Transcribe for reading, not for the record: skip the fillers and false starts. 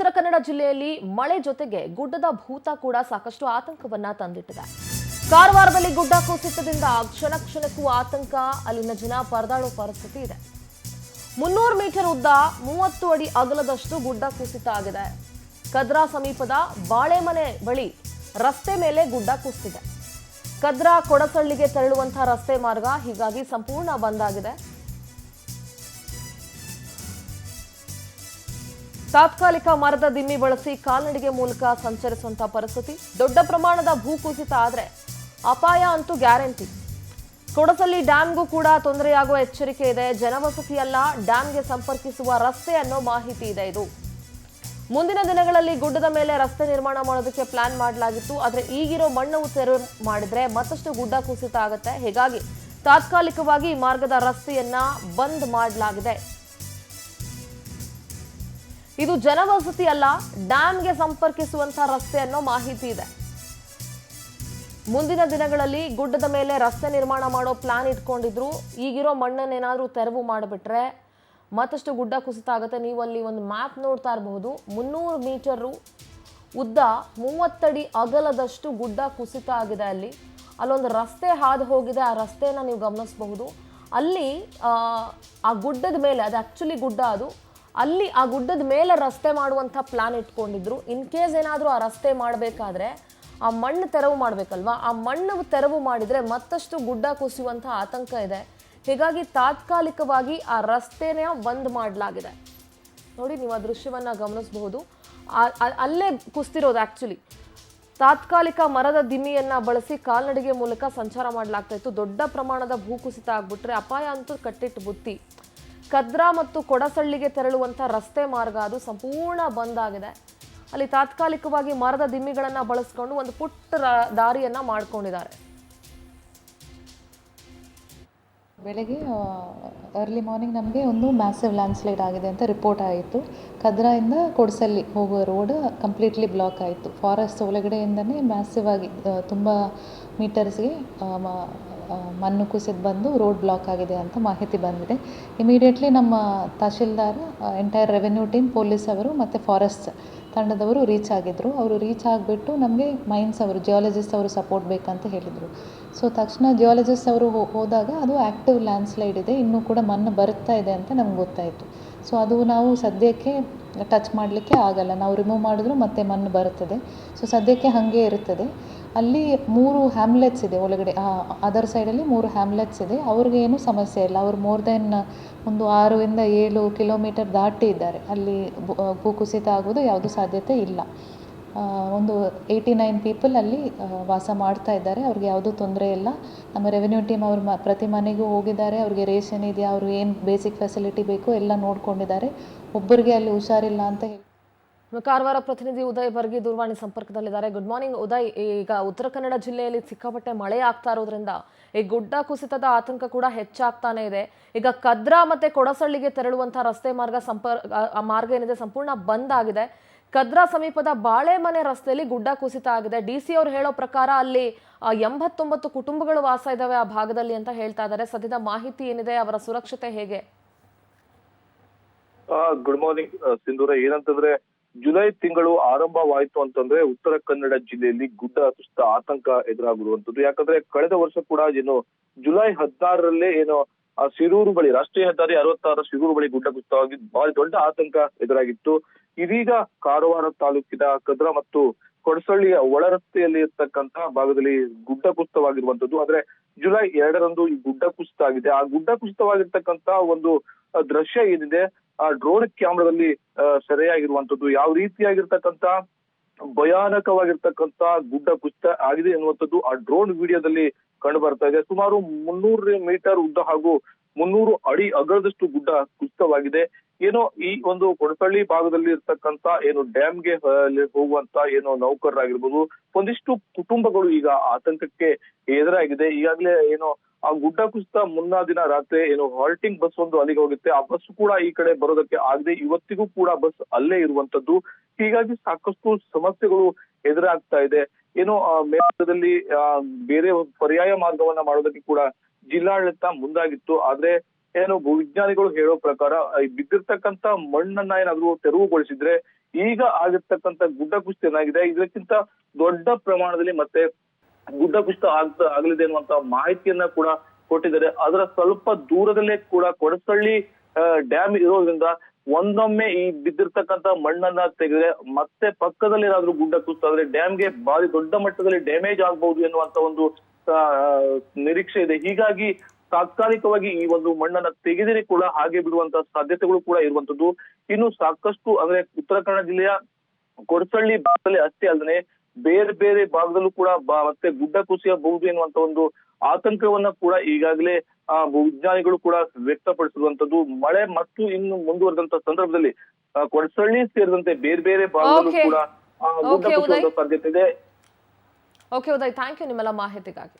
ಉತ್ತರ ಕನ್ನಡ ಜಿಲ್ಲೆಯಲ್ಲಿ ಮಳೆ ಜೊತೆಗೆ ಗುಡ್ಡದ ಭೂತ ಕೂಡ ಸಾಕಷ್ಟು ಆತಂಕವನ್ನ ತಂದಿಟ್ಟಿದೆ. ಕಾರವಾರದಲ್ಲಿ ಗುಡ್ಡ ಕುಸಿತದಿಂದ ಕ್ಷಣ ಕ್ಷಣಕ್ಕೂ ಆತಂಕ, ಅಲ್ಲಿನ ಜನ ಪರದಾಡೋ ಪರಿಸ್ಥಿತಿ ಇದೆ. 300 ಮೀಟರ್ ಉದ್ದ 30 ಅಡಿ ಅಗಲದಷ್ಟು ಗುಡ್ಡ ಕುಸಿತ ಆಗಿದೆ. ಕದ್ರಾ ಸಮೀಪದ ಬಾಳೆಮನೆ ಬಳಿ ರಸ್ತೆ ಮೇಲೆ ಗುಡ್ಡ ಕುಸಿದಿದೆ. ಕದ್ರಾ ಕೊಡಸಳ್ಳಿಗೆ ತೆರಳುವಂತಹ ರಸ್ತೆ ಮಾರ್ಗ ಹೀಗಾಗಿ ಸಂಪೂರ್ಣ ಬಂದ್ ಆಗಿದೆ. ತಾತ್ಕಾಲಿಕ ಮರದ ದಿಮ್ಮಿ ಬಳಸಿ ಕಾಲ್ನಡಿಗೆ ಮೂಲಕ ಸಂಚರಿಸುವಂತಹ ಪರಿಸ್ಥಿತಿ. ದೊಡ್ಡ ಪ್ರಮಾಣದ ಭೂಕುಸಿತ ಆದರೆ ಅಪಾಯ ಅಂತೂ ಗ್ಯಾರಂಟಿ. ಕೊಡಸಳ್ಳಿ ಡ್ಯಾಂಗೂ ಕೂಡ ತೊಂದರೆಯಾಗುವ ಎಚ್ಚರಿಕೆ ಇದೆ. ಜನವಸತಿಯಲ್ಲ, ಡ್ಯಾಂಗೆ ಸಂಪರ್ಕಿಸುವ ರಸ್ತೆ ಅನ್ನೋ ಮಾಹಿತಿ ಇದೆ. ಇದು ಮುಂದಿನ ದಿನಗಳಲ್ಲಿ ಗುಡ್ಡದ ಮೇಲೆ ರಸ್ತೆ ನಿರ್ಮಾಣ ಮಾಡೋದಕ್ಕೆ ಪ್ಲಾನ್ ಮಾಡಲಾಗಿತ್ತು. ಆದರೆ ಈಗಿರೋ ಮಣ್ಣು ತೆರವು ಮಾಡಿದ್ರೆ ಮತ್ತಷ್ಟು ಗುಡ್ಡ ಕುಸಿತ ಆಗುತ್ತೆ. ಹೀಗಾಗಿ ತಾತ್ಕಾಲಿಕವಾಗಿ ಈ ಮಾರ್ಗದ ರಸ್ತೆಯನ್ನ ಬಂದ್ ಮಾಡಲಾಗಿದೆ. ಇದು ಜನವಸತಿ ಅಲ್ಲ, ಡ್ಯಾಂಗೆ ಸಂಪರ್ಕಿಸುವಂತಹ ರಸ್ತೆ ಅನ್ನೋ ಮಾಹಿತಿ ಇದೆ. ಮುಂದಿನ ದಿನಗಳಲ್ಲಿ ಗುಡ್ಡದ ಮೇಲೆ ರಸ್ತೆ ನಿರ್ಮಾಣ ಮಾಡೋ ಪ್ಲಾನ್ ಇಟ್ಕೊಂಡಿದ್ರು. ಈಗಿರೋ ಮಣ್ಣನ್ನೇನಾದ್ರೂ ತೆರವು ಮಾಡಿಬಿಟ್ರೆ ಮತ್ತಷ್ಟು ಗುಡ್ಡ ಕುಸಿತ ಆಗುತ್ತೆ. ನೀವು ಅಲ್ಲಿ ಒಂದು ಮ್ಯಾಪ್ ನೋಡ್ತಾ ಇರಬಹುದು. 300 ಮೀಟರ್ ಉದ್ದ 30 ಅಡಿ ಅಗಲದಷ್ಟು ಗುಡ್ಡ ಕುಸಿತ ಆಗಿದೆ. ಅಲ್ಲೊಂದು ರಸ್ತೆ ಹಾದು ಹೋಗಿದೆ. ಆ ರಸ್ತೆನ ನೀವು ಗಮನಿಸಬಹುದು. ಅಲ್ಲಿ ಆ ಗುಡ್ಡದ ಮೇಲೆ, ಅದು ಆಕ್ಚುಲಿ ಗುಡ್ಡ, ಅದು ಅಲ್ಲಿ ಆ ಗುಡ್ಡದ ಮೇಲೆ ರಸ್ತೆ ಮಾಡುವಂಥ ಪ್ಲಾನ್ ಇಟ್ಕೊಂಡಿದ್ರು. ಇನ್ ಕೇಸ್ ಏನಾದರೂ ಆ ರಸ್ತೆ ಮಾಡಬೇಕಾದ್ರೆ ಆ ಮಣ್ಣು ತೆರವು ಮಾಡಬೇಕಲ್ವಾ, ಆ ಮಣ್ಣು ತೆರವು ಮಾಡಿದರೆ ಮತ್ತಷ್ಟು ಗುಡ್ಡ ಕುಸಿಯುವಂಥ ಆತಂಕ ಇದೆ. ಹೀಗಾಗಿ ತಾತ್ಕಾಲಿಕವಾಗಿ ಆ ರಸ್ತೆನ ಬಂದ್ ಮಾಡಲಾಗಿದೆ. ನೋಡಿ, ನೀವು ಆ ದೃಶ್ಯವನ್ನು ಗಮನಿಸಬಹುದು. ಅಲ್ಲೇ ಕುಸ್ತಿರೋದು ಆ್ಯಕ್ಚುಲಿ. ತಾತ್ಕಾಲಿಕ ಮರದ ದಿಮ್ಮಿಯನ್ನು ಬಳಸಿ ಕಾಲ್ನಡಿಗೆ ಮೂಲಕ ಸಂಚಾರ ಮಾಡಲಾಗ್ತಾ ಇತ್ತು. ದೊಡ್ಡ ಪ್ರಮಾಣದ ಭೂಕುಸಿತ ಆಗ್ಬಿಟ್ರೆ ಅಪಾಯ ಅಂತೂ ಕಟ್ಟಿಟ್ಟು ಬುತ್ತಿ. ಕದ್ರಾ ಮತ್ತು ಕೊಡಸಳ್ಳಿಗೆ ತೆರಳುವಂಥ ರಸ್ತೆ ಮಾರ್ಗ ಅದು ಸಂಪೂರ್ಣ ಬಂದ್ ಆಗಿದೆ. ಅಲ್ಲಿ ತಾತ್ಕಾಲಿಕವಾಗಿ ಮರದ ದಿಮ್ಮಿಗಳನ್ನು ಬಳಸ್ಕೊಂಡು ಒಂದು ಪುಟ್ಟ ದಾರಿಯನ್ನ ಮಾಡ್ಕೊಂಡಿದ್ದಾರೆ. ಬೆಳಗ್ಗೆ ಅರ್ಲಿ ಮಾರ್ನಿಂಗ್ ನಮಗೆ ಒಂದು ಮ್ಯಾಸಿವ್ ಲ್ಯಾಂಡ್ಸ್ಲೈಡ್ ಆಗಿದೆ ಅಂತ ರಿಪೋರ್ಟ್ ಆಯಿತು. ಕದ್ರಾಯಿಂದ ಕೊಡಸಳ್ಳಿ ಹೋಗುವ ರೋಡ್ ಕಂಪ್ಲೀಟ್ಲಿ ಬ್ಲಾಕ್ ಆಯಿತು. ಫಾರೆಸ್ಟ್ ಒಳಗಡೆಯಿಂದನೇ ಮ್ಯಾಸಿವ್ ಆಗಿ ತುಂಬ ಮೀಟರ್ಸ್ಗೆ ಮಣ್ಣು ಕುಸಿದು ಬಂದು ರೋಡ್ ಬ್ಲಾಕ್ ಆಗಿದೆ ಅಂತ ಮಾಹಿತಿ ಬಂದಿದೆ. ಇಮಿಡಿಯೇಟ್ಲಿ ನಮ್ಮ tahsildar, entire revenue team, police ಅವರು ಮತ್ತು ಫಾರೆಸ್ಟ್ ತಂಡದವರು ರೀಚ್ ಆಗಿದ್ದರು. ಅವರು ರೀಚ್ ಆಗಿಬಿಟ್ಟು ನಮಗೆ ಮೈನ್ಸ್ ಅವರು, ಜಿಯಾಲಜಿಸ್ಟ್ ಅವರು ಸಪೋರ್ಟ್ ಬೇಕಂತ ಹೇಳಿದರು. ಸೊ ತಕ್ಷಣ ಜಿಯಾಲಜಿಸ್ಟ್ ಅವರು ಹೋದಾಗ ಅದು ಆ್ಯಕ್ಟಿವ್ ಲ್ಯಾಂಡ್ಸ್ಲೈಡ್ ಇದೆ, ಇನ್ನೂ ಕೂಡ ಮಣ್ಣು ಬರುತ್ತಾ ಇದೆ ಅಂತ ನಮ್ಗೆ ಗೊತ್ತಾಯಿತು. ಸೊ ಅದು ನಾವು ಸದ್ಯಕ್ಕೆ ಟಚ್ ಮಾಡಲಿಕ್ಕೆ ಆಗಲ್ಲ. ನಾವು ರಿಮೂವ್ ಮಾಡಿದ್ರು ಮತ್ತೆ ಮಣ್ಣು ಬರುತ್ತದೆ. ಸೊ ಸದ್ಯಕ್ಕೆ ಹಾಗೆ ಇರುತ್ತದೆ. ಅಲ್ಲಿ 3 ಹ್ಯಾಮ್ಲೆಟ್ಸ್ ಇದೆ ಒಳಗಡೆ, ಅದರ್ ಸೈಡಲ್ಲಿ 3 ಹ್ಯಾಮ್ಲೆಟ್ಸ್ ಇದೆ. ಅವ್ರಿಗೆ ಏನೂ ಸಮಸ್ಯೆ ಇಲ್ಲ. ಅವರು ಮೋರ್ ದೆನ್ ಒಂದು 6 ಇಂದ 7 ಕಿಲೋಮೀಟರ್ ದಾಟಿ ಇದ್ದಾರೆ. ಅಲ್ಲಿ ಭೂಕುಸಿತ ಆಗೋದು ಯಾವುದೂ ಸಾಧ್ಯತೆ ಇಲ್ಲ. ಒಂದು 89 ಪೀಪಲ್ ಅಲ್ಲಿ ವಾಸ ಮಾಡ್ತಾ ಇದ್ದಾರೆ. ಅವ್ರಿಗೆ ಯಾವುದೂ ತೊಂದರೆ ಇಲ್ಲ. ನಮ್ಮ ರೆವೆನ್ಯೂ ಟೀಮ್ ಅವ್ರ ಪ್ರತಿ ಮನೆಗೂ ಹೋಗಿದ್ದಾರೆ. ಅವ್ರಿಗೆ ರೇಷನ್ ಇದೆಯಾ, ಅವ್ರಿಗೆ ಏನು ಬೇಸಿಕ್ ಫೆಸಿಲಿಟಿ ಬೇಕು ಎಲ್ಲ ನೋಡ್ಕೊಂಡಿದ್ದಾರೆ. ಒಬ್ಬರಿಗೆ ಅಲ್ಲಿ ಹುಷಾರಿಲ್ಲ ಅಂತ ಹೇಳಿ. ಕಾರವಾರ ಪ್ರತಿನಿಧಿ ಉದಯ್ ಬರ್ಗಿ ದೂರವಾಣಿ ಸಂಪರ್ಕದಲ್ಲಿದ್ದಾರೆ. Good morning Uday. ಈಗ ಉತ್ತರ ಕನ್ನಡ ಜಿಲ್ಲೆಯಲ್ಲಿ ಸಿಕ್ಕಾಪಟ್ಟೆ ಮಳೆ ಆಗ್ತಾ ಇರೋದ್ರಿಂದ ಈ ಗುಡ್ಡ ಕುಸಿತದ ಆತಂಕ ಕೂಡ ಹೆಚ್ಚಾಗ್ತಾನೆ ಇದೆ. ಈಗ ಕದ್ರಾ ಮತ್ತೆ ಕೊಡಸಳ್ಳಿಗೆ ತೆರಳುವಂತಹ ರಸ್ತೆ ಮಾರ್ಗ ಏನಿದೆ ಸಂಪೂರ್ಣ ಬಂದ್ ಆಗಿದೆ. ಕದ್ರಾ ಸಮೀಪದ ಬಾಳೆಮನೆ ರಸ್ತೆಯಲ್ಲಿ ಗುಡ್ಡ ಕುಸಿತ ಆಗಿದೆ. DC ಅವರು ಹೇಳೋ ಪ್ರಕಾರ ಅಲ್ಲಿ 89 ಕುಟುಂಬಗಳು ವಾಸ ಇದಾವೆ ಆ ಭಾಗದಲ್ಲಿ ಅಂತ ಹೇಳ್ತಾ ಇದ್ದಾರೆ. ಸದ್ಯದ ಮಾಹಿತಿ ಏನಿದೆ, ಅವರ ಸುರಕ್ಷತೆ ಹೇಗೆ? ಗುಡ್ ಮಾರ್ನಿಂಗ್ ಸಿಂಧೂರ. ಏನಂತಂದ್ರೆ, ಜುಲೈ ತಿಂಗಳು ಆರಂಭವಾಯಿತು ಅಂತಂದ್ರೆ ಉತ್ತರ ಕನ್ನಡ ಜಿಲ್ಲೆಯಲ್ಲಿ ಗುಡ್ಡ ಕುಸಿತ ಆತಂಕ ಎದುರಾಗಿರುವಂತದ್ದು. ಯಾಕಂದ್ರೆ ಕಳೆದ ವರ್ಷ ಕೂಡ ಏನು ಜುಲೈ 16ರಲ್ಲೇ ಏನು ಶಿರೂರು ಬಳಿ, ರಾಷ್ಟ್ರೀಯ ಹೆದ್ದಾರಿ 66 ಶಿರೂರು ಬಳಿ ಗುಡ್ಡ ಕುಸಿತವಾಗಿ ಬಹಳ ದೊಡ್ಡ ಆತಂಕ ಎದುರಾಗಿತ್ತು. ಇದೀಗ ಕಾರವಾರ ತಾಲೂಕಿನ ಕದ್ರಾ ಮತ್ತು ಕೊಡಸಳ್ಳಿಯ ಒಳ ರಸ್ತೆಯಲ್ಲಿ ಇರ್ತಕ್ಕಂತ ಭಾಗದಲ್ಲಿ ಗುಡ್ಡ ಕುಸಿತವಾಗಿರುವಂತದ್ದು. ಆದ್ರೆ ಜುಲೈ 2ರಂದು ಈ ಗುಡ್ಡ ಕುಸಿತ ಆಗಿದೆ. ಆ ಗುಡ್ಡ ಕುಸಿತವಾಗಿರ್ತಕ್ಕಂತ ಒಂದು ದೃಶ್ಯ ಏನಿದೆ ಆ ಡ್ರೋನ್ ಕ್ಯಾಮ್ರಾದಲ್ಲಿ ಸೆರೆಯಾಗಿರುವಂತದ್ದು. ಯಾವ ರೀತಿಯಾಗಿರ್ತಕ್ಕಂತ ಭಯಾನಕವಾಗಿರ್ತಕ್ಕಂತ ಗುಡ್ಡ ಕುಸಿತ ಆಗಿದೆ ಎನ್ನುವಂಥದ್ದು ಆ ಡ್ರೋನ್ ವಿಡಿಯೋದಲ್ಲಿ ಕಂಡು ಬರ್ತಾ ಇದೆ. ಸುಮಾರು 300 ಮೀಟರ್ ಉದ್ದ ಹಾಗೂ 300 ಅಡಿ ಅಗಲದಷ್ಟು ಗುಡ್ಡ ಕುಸಿತವಾಗಿದೆ. ಏನೋ ಈ ಒಂದು ಕೊಡಸಳ್ಳಿ ಭಾಗದಲ್ಲಿ ಇರ್ತಕ್ಕಂತ ಏನು ಡ್ಯಾಮ್ಗೆ ಹೋಗುವಂತ ಏನು ನೌಕರರಾಗಿರ್ಬೋದು, ಒಂದಿಷ್ಟು ಕುಟುಂಬಗಳು ಈಗ ಆತಂಕಕ್ಕೆ ಎದುರಾಗಿದೆ. ಈಗಾಗಲೇ ಏನು ಆ ಗುಡ್ಡ ಕುಸಿತ ಮುನ್ನಾ ದಿನ ರಾತ್ರಿ ಏನು ಹಾಲ್ಟಿಂಗ್ ಬಸ್ ಒಂದು ಅಲ್ಲಿಗೆ ಹೋಗುತ್ತೆ. ಆ ಬಸ್ ಕೂಡ ಈ ಕಡೆ ಬರೋದಕ್ಕೆ ಆಗದೆ ಇವತ್ತಿಗೂ ಕೂಡ ಬಸ್ ಅಲ್ಲೇ ಇರುವಂತದ್ದು. ಹೀಗಾಗಿ ಸಾಕಷ್ಟು ಸಮಸ್ಯೆಗಳು ಎದುರಾಗ್ತಾ ಇದೆ. ಏನೋ ಮೇಲ್ಭಾಗದಲ್ಲಿ ಬೇರೆ ಪರ್ಯಾಯ ಮಾರ್ಗವನ್ನ ಮಾಡೋದಕ್ಕೆ ಕೂಡ ಜಿಲ್ಲಾಡಳಿತ ಮುಂದಾಗಿತ್ತು. ಆದ್ರೆ ಏನು ಭೂವಿಜ್ಞಾನಿಗಳು ಹೇಳೋ ಪ್ರಕಾರ ಈ ಬಿದ್ದಿರ್ತಕ್ಕಂತ ಮಣ್ಣನ್ನ ಏನಾದ್ರು ತೆರವುಗೊಳಿಸಿದ್ರೆ ಈಗ ಆಗಿರ್ತಕ್ಕಂತ ಗುಡ್ಡ ಕುಸಿತ ಏನಾಗಿದೆ ಇದಕ್ಕಿಂತ ದೊಡ್ಡ ಪ್ರಮಾಣದಲ್ಲಿ ಮತ್ತೆ ಗುಡ್ಡ ಕುಸಿತ ಆಗಲಿದೆ ಅನ್ನುವಂತ ಮಾಹಿತಿಯನ್ನ ಕೂಡ ಕೊಟ್ಟಿದ್ದಾರೆ. ಅದರ ಸ್ವಲ್ಪ ದೂರದಲ್ಲೇ ಕೂಡ ಕೊಡಸಳ್ಳಿ ಡ್ಯಾಮ್ ಇರೋದ್ರಿಂದ ಒಂದೊಮ್ಮೆ ಈ ಬಿದ್ದಿರ್ತಕ್ಕಂತ ಮಣ್ಣನ್ನ ತೆಗೆದ್ರೆ ಮತ್ತೆ ಪಕ್ಕದಲ್ಲಿ ಏನಾದ್ರೂ ಗುಡ್ಡ ಕುಸಿತ ಆದ್ರೆ ಡ್ಯಾಮ್ಗೆ ಭಾರಿ ದೊಡ್ಡ ಮಟ್ಟದಲ್ಲಿ ಡ್ಯಾಮೇಜ್ ಆಗ್ಬಹುದು ಎನ್ನುವಂತ ಒಂದು ನಿರೀಕ್ಷೆ ಇದೆ. ಹೀಗಾಗಿ ತಾತ್ಕಾಲಿಕವಾಗಿ ಈ ಒಂದು ಮಣ್ಣನ್ನ ತೆಗೆದಿರಿ ಕೂಡ ಹಾಗೆ ಬಿಡುವಂತ ಸಾಧ್ಯತೆಗಳು ಕೂಡ ಇರುವಂತದ್ದು. ಇನ್ನು ಸಾಕಷ್ಟು ಅಂದ್ರೆ ಉತ್ತರ ಕನ್ನಡ ಜಿಲ್ಲೆಯ ಕೊಡಸಳ್ಳಿ ಭಾಗದಲ್ಲಿ ಅಷ್ಟೇ ಅಲ್ಲದೆ ಬೇರೆ ಬೇರೆ ಭಾಗದಲ್ಲೂ ಕೂಡ ಮತ್ತೆ ಗುಡ್ಡ ಕುಸಿಯಬಹುದು ಎನ್ನುವಂತ ಒಂದು ಆತಂಕವನ್ನ ಕೂಡ ಈಗಾಗಲೇ ವಿಜ್ಞಾನಿಗಳು ಕೂಡ ವ್ಯಕ್ತಪಡಿಸಿರುವಂತದ್ದು. ಮಳೆ ಮತ್ತು ಇನ್ನು ಮುಂದುವರೆದಂತ ಸಂದರ್ಭದಲ್ಲಿ ಕೊಡಸಳ್ಳಿ ಸೇರಿದಂತೆ ಬೇರೆ ಬೇರೆ ಭಾಗದಲ್ಲೂ ಕೂಡ ಗುಡ್ಡ ಕುಸಿಯುವ ಸಾಧ್ಯತೆ ಇದೆ. ಓಕೆ ಉದಯ್, ಥ್ಯಾಂಕ್ ಯು ನಿಮ್ಮೆಲ್ಲ ಮಾಹಿತಿಗಾಗಿ.